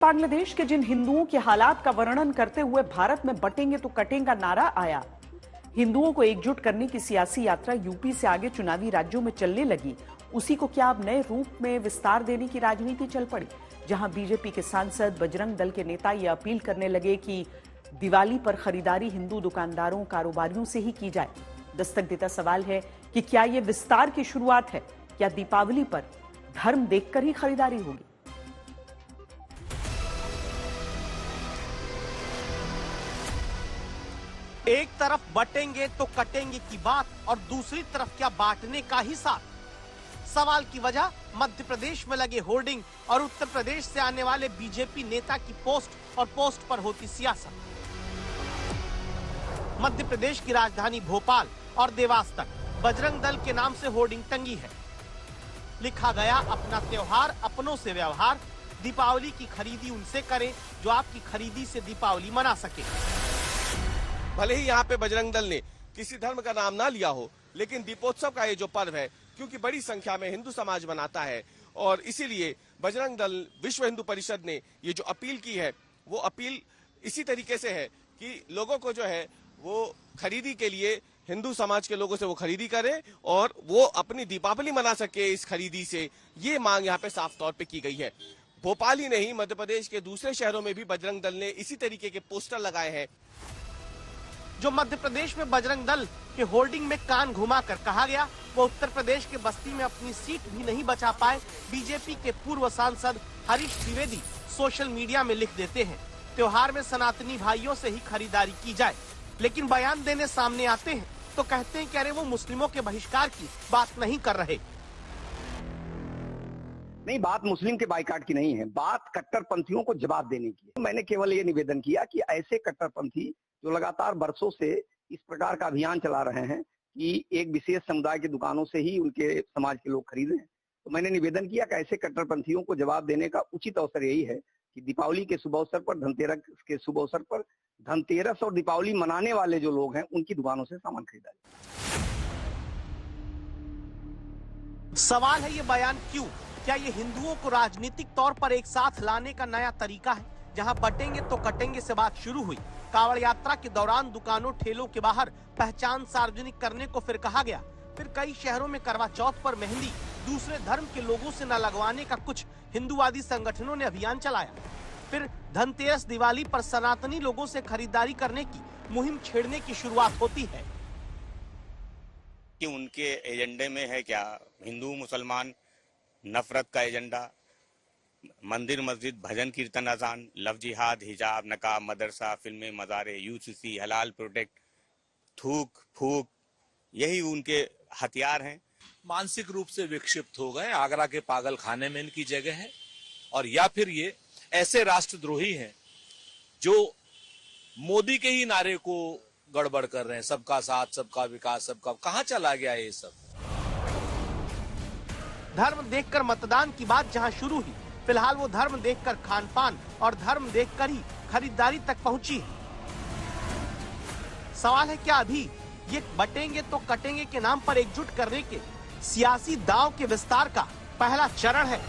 बांग्लादेश के जिन हिंदुओं के हालात का वर्णन करते हुए भारत में बटेंगे तो कटेंगे का नारा आया, हिंदुओं को एकजुट करने की सियासी यात्रा यूपी से आगे चुनावी राज्यों में चलने लगी। उसी को क्या अब नए रूप में विस्तार देने की राजनीति चल पड़ी, जहां बीजेपी के सांसद, बजरंग दल के नेता ये अपील करने लगे कि दिवाली पर खरीदारी हिंदू दुकानदारों, कारोबारियों से ही की जाए। दस्तक देता सवाल है कि क्या यह विस्तार की शुरुआत है? क्या दीपावली पर धर्म देखकर ही खरीदारी होगी? एक तरफ बटेंगे तो कटेंगे की बात और दूसरी तरफ क्या बांटने का ही साथ। सवाल की वजह मध्य प्रदेश में लगे होर्डिंग और उत्तर प्रदेश से आने वाले बीजेपी नेता की पोस्ट और पोस्ट पर होती सियासत। मध्य प्रदेश की राजधानी भोपाल और देवास तक बजरंग दल के नाम से होर्डिंग टंगी है। लिखा गया, अपना त्योहार अपनों से व्यवहार, दीपावली की खरीदी उनसे करें जो आपकी खरीदी से दीपावली मना सके। भले ही यहाँ पे बजरंग दल ने किसी धर्म का नाम ना लिया हो, लेकिन दीपोत्सव का ये जो पर्व है, क्योंकि बड़ी संख्या में हिंदू समाज मनाता है और इसीलिए बजरंग दल, विश्व हिंदू परिषद ने ये जो अपील की है, वो अपील इसी तरीके से है कि लोगों को जो है वो खरीदी के लिए, हिंदू समाज के लोगों से वो खरीदी करें और वो अपनी दीपावली मना सके इस खरीदी से। ये मांग यहाँ पे साफ तौर पे की गई है। भोपाल ही नहीं, मध्य प्रदेश के दूसरे शहरों में भी बजरंग दल ने इसी तरीके के पोस्टर लगाए हैं। जो मध्य प्रदेश में बजरंग दल के होर्डिंग में कान घुमाकर कहा गया, वो उत्तर प्रदेश के बस्ती में अपनी सीट भी नहीं बचा पाए। बीजेपी के पूर्व सांसद हरीश द्विवेदी सोशल मीडिया में लिख देते हैं, त्योहार में सनातनी भाइयों से ही खरीदारी की जाए, लेकिन बयान देने सामने आते हैं तो कहते हैं कि अरे वो मुस्लिमों के बहिष्कार की बात नहीं कर रहे। नहीं, बात मुस्लिम के बाइकाट की नहीं है, बात कट्टरपंथियों को जवाब देने की है। मैंने केवल ये निवेदन किया कि ऐसे कट्टरपंथी जो लगातार बरसों से इस प्रकार का अभियान चला रहे हैं कि एक विशेष समुदाय की दुकानों से ही उनके समाज के लोग खरीदें, तो मैंने निवेदन किया कि ऐसे कट्टरपंथियों को जवाब देने का उचित अवसर यही है कि दीपावली के शुभ अवसर पर, धनतेरस के शुभ अवसर पर, धनतेरस और दीपावली मनाने वाले जो लोग हैं उनकी दुकानों से सामान खरीदा जाए। सवाल है, ये बयान क्यों? क्या ये हिंदुओं को राजनीतिक तौर पर एक साथ लाने का नया तरीका है? जहां बटेंगे तो कटेंगे से बात शुरू हुई, कावड़ यात्रा के दौरान दुकानों, ठेलों के बाहर पहचान सार्वजनिक करने को फिर कहा गया। फिर कई शहरों में करवा चौथ पर मेहंदी दूसरे धर्म के लोगों से न लगवाने का कुछ हिंदुवादी संगठनों ने अभियान चलाया। फिर धनतेरस, दिवाली पर सनातनी लोगों से खरीदारी करने की मुहिम छेड़ने की शुरुआत होती है। कि उनके एजेंडे में है क्या हिंदू मुसलमान नफरत का एजेंडा? मंदिर, मस्जिद, भजन, कीर्तन, अजान, लव जिहाद, हिजाब, नकाब, मदरसा, फिल्में, मज़ारे, यूसीसी, हलाल प्रोटेक्ट, थूक फूक, यही उनके हथियार हैं। मानसिक रूप से विक्षिप्त हो गए, आगरा के पागल खाने में इनकी जगह है। और या फिर ये ऐसे राष्ट्रद्रोही हैं जो मोदी के ही नारे को गड़बड़ कर रहे हैं, सबका साथ, सबका विकास, सबका। कहां चला गया ये सब? धर्म देखकर मतदान की बात जहां शुरू हुई, फिलहाल वो धर्म देखकर खान पान और धर्म देखकर ही खरीदारी तक पहुंची है। सवाल है, क्या अभी ये बटेंगे तो कटेंगे के नाम पर एकजुट करने के सियासी दांव के विस्तार का पहला चरण है?